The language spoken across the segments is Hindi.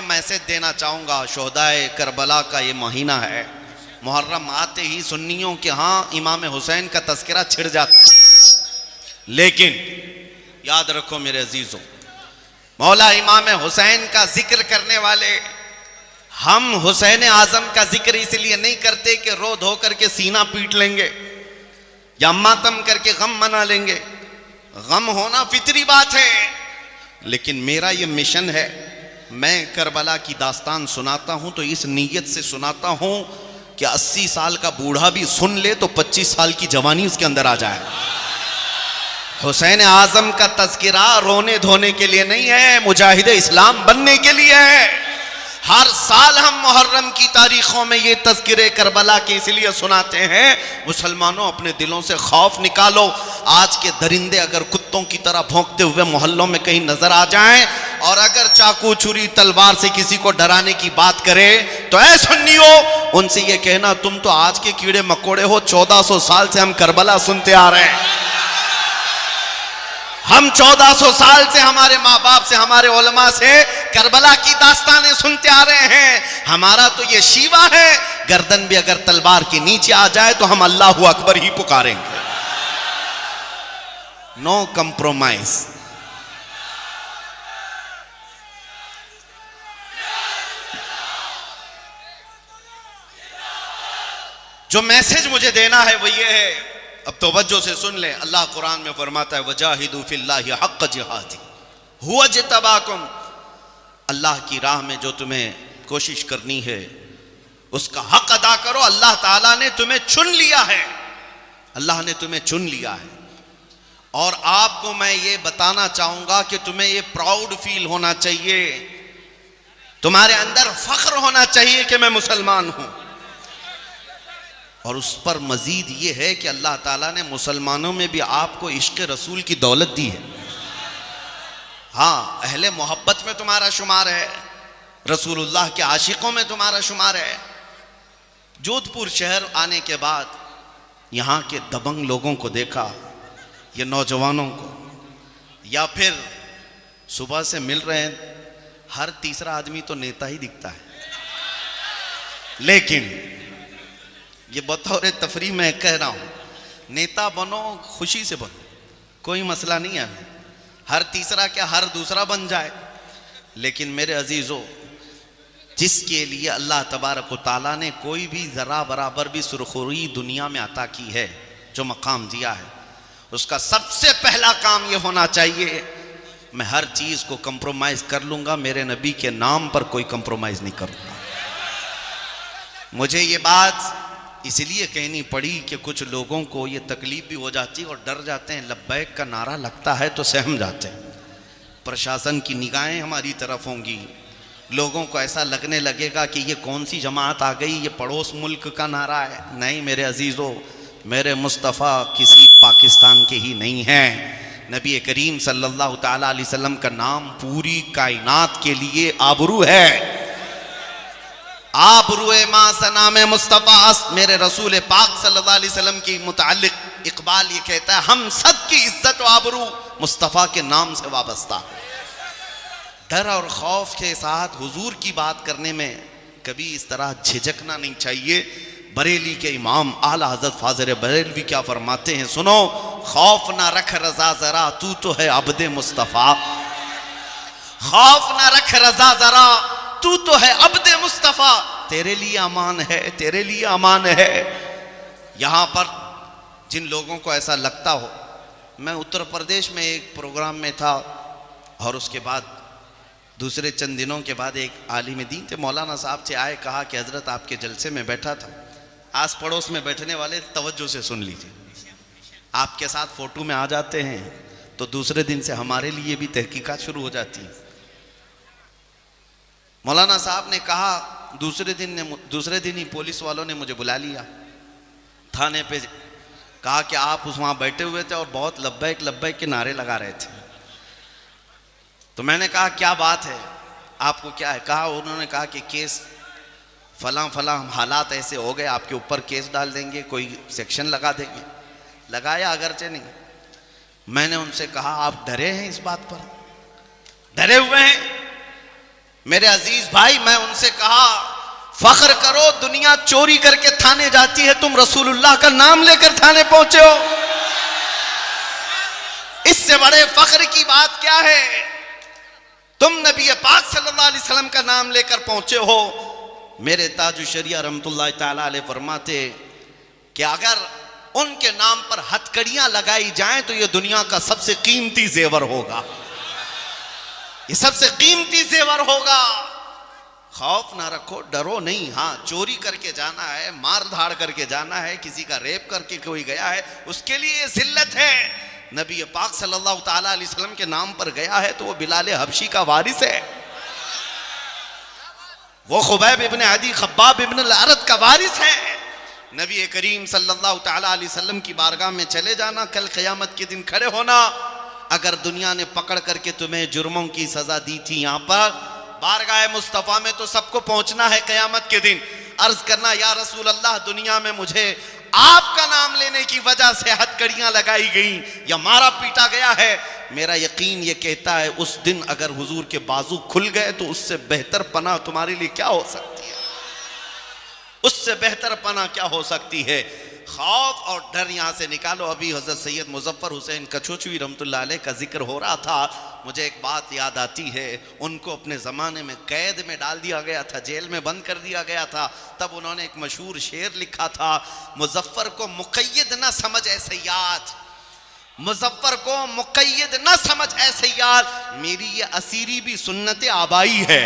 मैं मैसेज देना चाहूँगा, शोहदाए करबला का ये महीना है, मुहर्रम आते ही सुन्नियों के यहाँ इमाम हुसैन का तज़किरा छिड़ जाता है, लेकिन याद रखो मेरे अजीज़ों, मौला इमाम हुसैन का जिक्र करने वाले हम हुसैन आज़म का जिक्र इसलिए नहीं करते कि रो धो करके सीना पीट लेंगे या मातम करके गम मना लेंगे। गम होना फितरी बात है, लेकिन मेरा ये मिशन है, मैं करबला की दास्तान सुनाता हूं तो इस नीयत से सुनाता हूं कि 80 साल का बूढ़ा भी सुन ले तो 25 साल की जवानी उसके अंदर आ जाए। हुसैन आज़म का तज़किरा रोने धोने के लिए नहीं है, मुजाहिद इस्लाम बनने के लिए है। हर साल हम मुहर्रम की तारीखों में ये तज़किरे करबला के इसलिए सुनाते हैं, मुसलमानों अपने दिलों से खौफ निकालो। आज के दरिंदे अगर कुत्तों की तरह भौंकते हुए मोहल्लों में कहीं नजर आ जाएं और अगर चाकू छुरी तलवार से किसी को डराने की बात करे तो ऐ सुन्नियो, उनसे ये कहना तुम तो आज के कीड़े मकोड़े हो, 1400 साल से हम करबला सुनते आ रहे हैं। हम 1400 साल से हमारे माँ बाप से, हमारे उलमा से करबला की दास्तानें सुनते आ रहे हैं। हमारा तो ये शीवा है, गर्दन भी अगर तलवार के नीचे आ जाए तो हम अल्लाहु अकबर ही पुकारेंगे। No compromise. जो मैसेज मुझे देना है वो ये है, अब तवज्जो से सुन ले। अल्लाह कुरान में फरमाता है वजाहिदू फिल्लाहि हक़्क़ जिहादी हुवा जितबाकुम, अल्लाह की राह में जो तुम्हें कोशिश करनी है उसका हक अदा करो। अल्लाह ताला ने तुम्हें चुन लिया है, अल्लाह ने तुम्हें चुन लिया है। और आपको मैं ये बताना चाहूंगा कि तुम्हें ये प्राउड फील होना चाहिए, तुम्हारे अंदर फख्र होना चाहिए कि मैं मुसलमान हूं। और उस पर मजीद ये है कि अल्लाह ताला ने मुसलमानों में भी आपको इश्क रसूल की दौलत दी है। हाँ, अहले मोहब्बत में तुम्हारा शुमार है, रसूलुल्लाह के आशिकों में तुम्हारा शुमार है। जोधपुर शहर आने के बाद यहाँ के दबंग लोगों को देखा, ये नौजवानों को, या फिर सुबह से मिल रहे हैं, हर तीसरा आदमी तो नेता ही दिखता है। लेकिन ये बतौर तफरी मैं कह रहा हूँ, नेता बनो, खुशी से बनो, कोई मसला नहीं है, हर तीसरा क्या हर दूसरा बन जाए। लेकिन मेरे अजीज़ों, जिसके लिए अल्लाह तबारक व तआला ने कोई भी ज़रा बराबर भी सुरखुरी दुनिया में अता की है, जो मकाम दिया है, उसका सबसे पहला काम ये होना चाहिए, मैं हर चीज़ को कंप्रोमाइज़ कर लूँगा, मेरे नबी के नाम पर कोई कंप्रोमाइज़ नहीं करूँगा। मुझे ये बात इसलिए कहनी पड़ी कि कुछ लोगों को ये तकलीफ भी हो जाती है और डर जाते हैं, लब्बैक का नारा लगता है तो सहम जाते हैं। प्रशासन की निगाहें हमारी तरफ होंगी, लोगों को ऐसा लगने लगेगा कि ये कौन सी जमात आ गई, ये पड़ोस मुल्क का नारा है। नहीं मेरे अजीज़ों, मेरे मुस्तफ़ा किसी पाकिस्तान के ही नहीं हैं। नबी करीम सल्लल्लाहु ताला अलैहि वसल्लम का नाम पूरी कायनात के लिए आबरू है। आबरूए मां सनाम मुस्तफ़ा, मेरे रसूल पाक सल्लल्लाहु अलैहि वसल्लम की मुताल्लिक इकबाल ये कहता है, हम सब की इज्जत व आबरू मुस्तफ़ा के नाम से वाबस्ता। डर और खौफ के साथ हुजूर की बात करने में कभी इस तरह झिझकना नहीं चाहिए। बरेली के इमाम आला हज़रत फाज़िल बरेलवी क्या फरमाते हैं, सुनो, खौफ ना रख रजा जरा, तू तो है अब्दे मुस्तफ़ा। खौफ ना रख रजा जरा, तू तो है अब्दे मुस्तफ़ा, तेरे लिए अमान है, तेरे लिए अमान है। यहाँ पर जिन लोगों को ऐसा लगता हो, मैं उत्तर प्रदेश में एक प्रोग्राम में था और उसके बाद दूसरे चंद दिनों के बाद एक आलिम दीन थे, मौलाना साहब से आए, कहा कि हज़रत आपके जलसे में बैठा था, आस पड़ोस में बैठने वाले तवज्जो से सुन लीजिए, आपके साथ फ़ोटो में आ जाते हैं तो दूसरे दिन से हमारे लिए भी तहकीकात शुरू हो जाती है। मौलाना साहब ने कहा, दूसरे दिन ही पुलिस वालों ने मुझे बुला लिया थाने पे, कहा कि आप वहाँ बैठे हुए थे और बहुत लब्बैक लब्बैक के नारे लगा रहे थे। तो मैंने कहा क्या बात है, आपको क्या है? कहा, उन्होंने कहा कि केस फलां फलां हालात ऐसे हो गए, आपके ऊपर केस डाल देंगे, कोई सेक्शन लगा देंगे। लगाया अगरचे नहीं। मैंने उनसे कहा, आप डरे हैं इस बात पर? डरे हुए हैं? मेरे अजीज भाई, मैं उनसे कहा फख्र करो, दुनिया चोरी करके थाने जाती है, तुम रसूलुल्लाह का नाम लेकर थाने पहुंचे हो। इससे बड़े फख्र की बात क्या है? तुम नबी पाक सल्लल्लाहु अलैहि वसल्लम का नाम लेकर पहुंचे हो। मेरे ताजु शरिया रहमतुल्लाह ताला अलैह फरमाते कि अगर उनके नाम पर हथकड़ियां लगाई जाएं तो यह दुनिया का सबसे कीमती जेवर होगा, ये सबसे कीमती जेवर होगा। खौफ ना रखो, डरो नहीं। हाँ, चोरी करके जाना है, मार धाड़ करके जाना है, किसी का रेप करके कोई गया है, उसके लिए जिल्लत है। नबी पाक सल्लल्लाहु ताला अलैहि वसल्लम के नाम पर गया है तो वो बिलाल हबशी का वारिस है, वो खुबैब इब्न अदी खब्बाब इब्न अल-अरद का वारिस है। नबी करीम सल्लल्लाहु ताला अलैहि वसल्लम की बारगाह में चले जाना, कल क़यामत के दिन खड़े होना। अगर दुनिया ने पकड़ करके तुम्हें जुर्मों की सजा दी थी, यहाँ पर बारगाह मुस्तफ़ा में तो सबको पहुंचना है क़यामत के दिन। अर्ज करना, या रसूल अल्लाह, दुनिया में मुझे आपका नाम लेने की वजह से हथकड़ियां लगाई गई या मारा पीटा गया है। मेरा यकीन ये कहता है उस दिन अगर हुजूर के बाजू खुल गए तो उससे बेहतर पनाह तुम्हारे लिए क्या हो सकती है? उससे बेहतर पनाह क्या हो सकती है? खौफ और डर यहाँ से निकालो। अभी हज़रत सैयद मुज़फ़्फ़र हुसैन कछोचवी रहमतुल्लाह अलैह का जिक्र हो रहा था, मुझे एक बात याद आती है। उनको अपने ज़माने में कैद में डाल दिया गया था, जेल में बंद कर दिया गया था। तब उन्होंने एक मशहूर शेर लिखा था, मुज़फ़्फ़र को मुक़य्यद न समझ ऐ सय्याद, मुज़फ़्फ़र को मुक़य्यद न समझ ऐ सय्याद, मेरी ये असीरी भी सुन्नत आबाई है।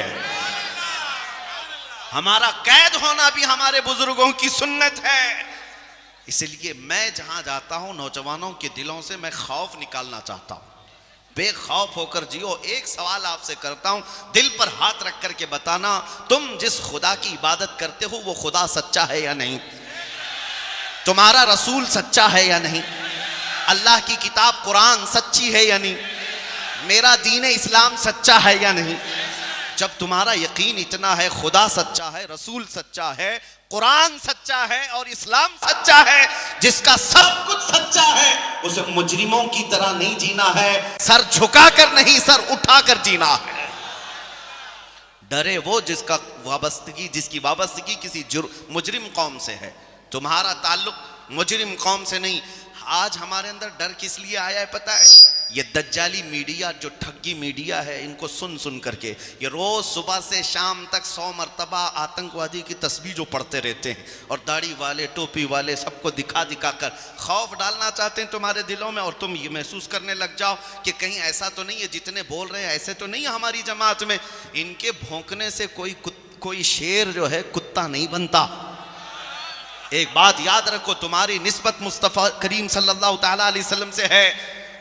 हमारा कैद होना भी हमारे बुजुर्गों की सुन्नत है। इसलिए मैं जहां जाता हूं नौजवानों के दिलों से मैं खौफ निकालना चाहता हूं, बेखौफ होकर जियो। एक सवाल आपसे करता हूं, दिल पर हाथ रख करके बताना, तुम जिस खुदा की इबादत करते हो वो खुदा सच्चा है या नहीं? तुम्हारा रसूल सच्चा है या नहीं? अल्लाह की किताब कुरान सच्ची है या नहीं? मेरा दीन इस्लाम सच्चा है या नहीं? जब तुम्हारा यकीन इतना है, खुदा सच्चा है, रसूल सच्चा है, कुरान सच्चा है और इस्लाम सच्चा है, जिसका सब कुछ सच्चा है, उसे मुजरिमों की तरह नहीं जीना है, सर झुकाकर नहीं सर उठाकर जीना है। डरे वो जिसका वाबस्तगी, जिसकी वाबस्तगी किसी मुजरिम कौम से है, तुम्हारा ताल्लुक मुजरिम कौम से नहीं। आज हमारे अंदर डर किस लिए आया है पता है? ये दज्जाली मीडिया, जो ठगी मीडिया है, इनको सुन सुन करके ये रोज सुबह से शाम तक 100 मरतबा आतंकवादी की तस्बीह जो पढ़ते रहते हैं, और दाढ़ी वाले टोपी वाले सबको दिखा दिखा कर खौफ डालना चाहते हैं तुम्हारे दिलों में, और तुम ये महसूस करने लग जाओ कि कहीं ऐसा तो नहीं है, जितने बोल रहे हैं ऐसे तो नहीं है हमारी जमात में। इनके भौंकने से कोई शेर जो है कुत्ता नहीं बनता। एक बात याद रखो, तुम्हारी निस्बत मुस्तफ़ा करीम सल्लल्लाहु ताला अलैहि वसल्लम से है,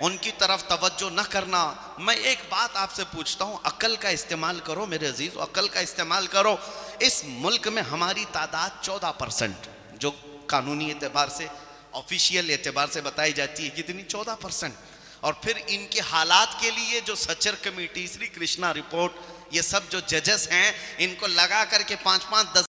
उनकी तरफ तवज्जो न करना। मैं एक बात आपसे पूछता हूँ, अकल का इस्तेमाल करो मेरे अजीज, अकल का इस्तेमाल करो। इस मुल्क में हमारी तादाद 14%, जो कानूनी एतबार से, ऑफिशियल एतबार से बताई जाती है, कितनी? 14%। और फिर इनके हालात के लिए जो सचर कमेटी, श्री कृष्णा रिपोर्ट, ये सब जो जजेस हैं, इनको लगा करके 5-5, 10